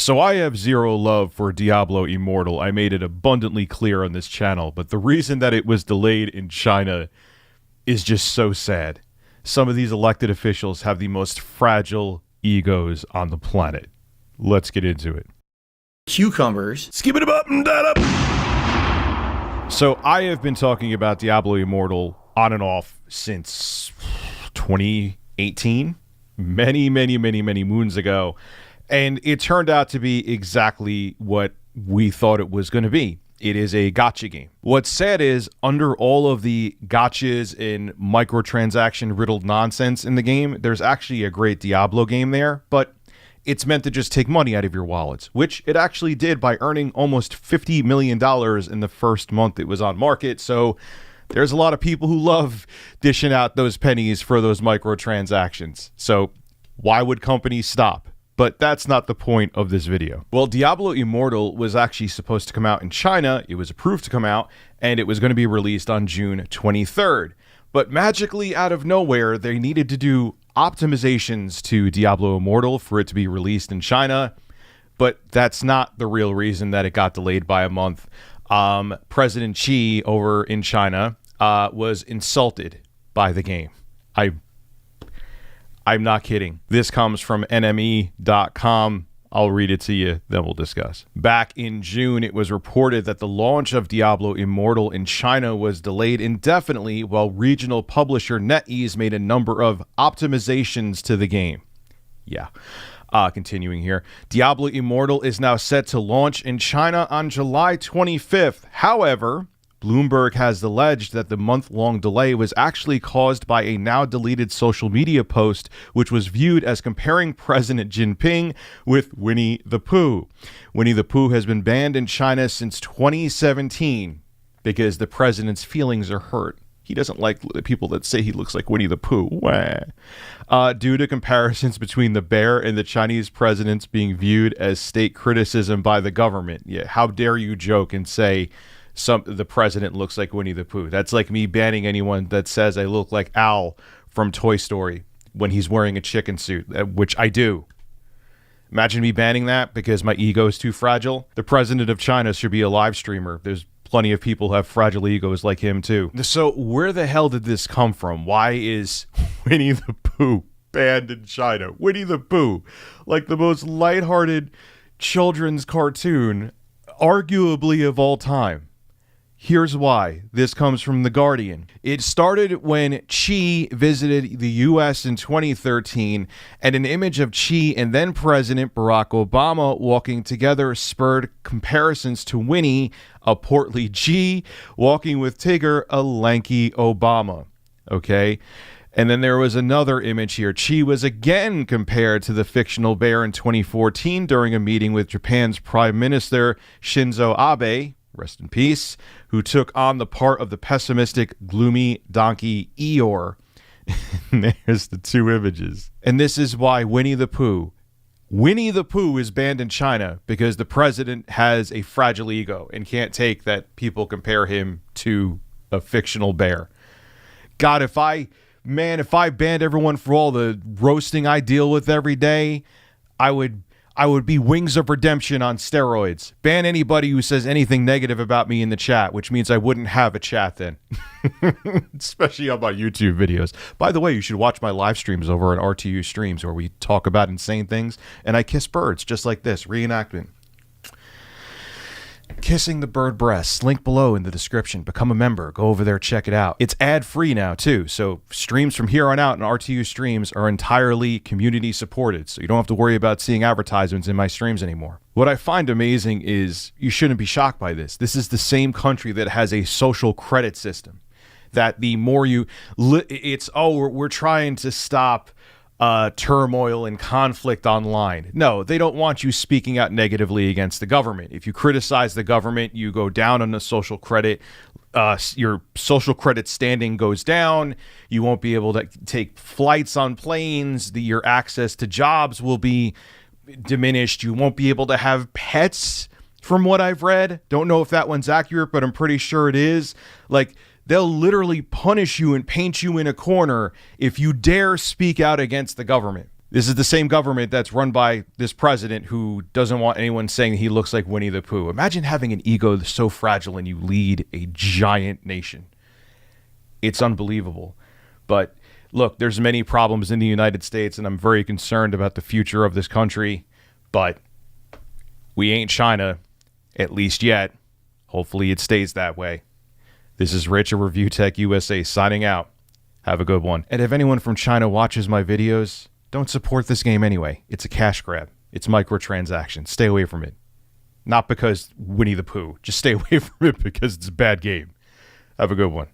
So I have zero love for Diablo Immortal. I made it abundantly clear on this channel, but the reason that it was delayed in China is just so sad. Some of these elected officials have the most fragile egos on the planet. Let's get into it. Cucumbers. Skip it up and that up. So I have been talking about Diablo Immortal on and off since 2018, many moons ago. And it turned out to be exactly what we thought it was going to be. It is a gacha game. What's sad is, under all of the gachas and microtransaction riddled nonsense in the game, there's actually a great Diablo game there, but it's meant to just take money out of your wallets, which it actually did by earning almost $50 million in the first month it was on market. So there's a lot of people who love dishing out those pennies for those microtransactions. So why would companies stop? But that's not the point of this video. Well, Diablo Immortal was actually supposed to come out in China. It was approved to come out, and it was going to be released on June 23rd. But magically, out of nowhere, they needed to do optimizations to Diablo Immortal for it to be released in China. But that's not the real reason that it got delayed by a month. President Xi over in China was insulted by the game. I'm not kidding. This comes from NME.com. I'll read it to you, then we'll discuss. Back in June, it was reported that the launch of Diablo Immortal in China was delayed indefinitely while regional publisher NetEase made a number of optimizations to the game. Yeah. Continuing here. Diablo Immortal is now set to launch in China on July 25th. However, Bloomberg has alleged that the month-long delay was actually caused by a now-deleted social media post, which was viewed as comparing President Jinping with Winnie the Pooh. Winnie the Pooh has been banned in China since 2017 because the president's feelings are hurt. He doesn't like the people that say he looks like Winnie the Pooh. Due to comparisons between the bear and the Chinese presidents being viewed as state criticism by the government. Yeah, how dare you joke and say the president looks like Winnie the Pooh. That's like me banning anyone that says I look like Al from Toy Story when he's wearing a chicken suit, which I do. Imagine me banning that because my ego is too fragile. The president of China should be a live streamer. There's plenty of people who have fragile egos like him too. So where the hell did this come from? Why is Winnie the Pooh banned in China? Winnie the Pooh, like the most lighthearted children's cartoon, arguably of all time. Here's why. This comes from The Guardian. It started when Xi visited the U.S. in 2013, and an image of Xi and then President Barack Obama walking together spurred comparisons to Winnie, a portly G, walking with Tigger, a lanky Obama. Okay? And then there was another image here. Xi was again compared to the fictional bear in 2014 during a meeting with Japan's Prime Minister Shinzo Abe, rest in peace, who took on the part of the pessimistic, gloomy donkey Eeyore. And there's the two images. And this is why Winnie the Pooh is banned in China, because the president has a fragile ego and can't take that people compare him to a fictional bear. God, if I banned everyone for all the roasting I deal with every day, I would be Wings of Redemption on steroids. Ban anybody who says anything negative about me in the chat, which means I wouldn't have a chat then. Especially on my YouTube videos. By the way, you should watch my live streams over on RTU Streams where we talk about insane things and I kiss birds just like this. Reenactment. Kissing the bird breasts. Link below in the description. Become a member. Go over there, check it out. It's ad-free now, too. So streams from here on out and RTU Streams are entirely community supported. So you don't have to worry about seeing advertisements in my streams anymore. What I find amazing is you shouldn't be shocked by this. This is the same country that has a social credit system. That the more you... we're trying to stop turmoil and conflict online. No, they don't want you speaking out negatively against the government. If you criticize the government, you go down on the social credit. Your social credit standing goes down. You won't be able to take flights on planes. Your access to jobs will be diminished. You won't be able to have pets, from what I've read. Don't know if that one's accurate, but I'm pretty sure it is. Like, they'll literally punish you and paint you in a corner if you dare speak out against the government. This is the same government that's run by this president who doesn't want anyone saying he looks like Winnie the Pooh. Imagine having an ego that's so fragile and you lead a giant nation. It's unbelievable. But look, there's many problems in the United States, and I'm very concerned about the future of this country. But we ain't China, at least yet. Hopefully it stays that way. This is Rich of Review Tech USA signing out. Have a good one. And if anyone from China watches my videos, don't support this game anyway. It's a cash grab. It's microtransactions. Stay away from it. Not because Winnie the Pooh. Just stay away from it because it's a bad game. Have a good one.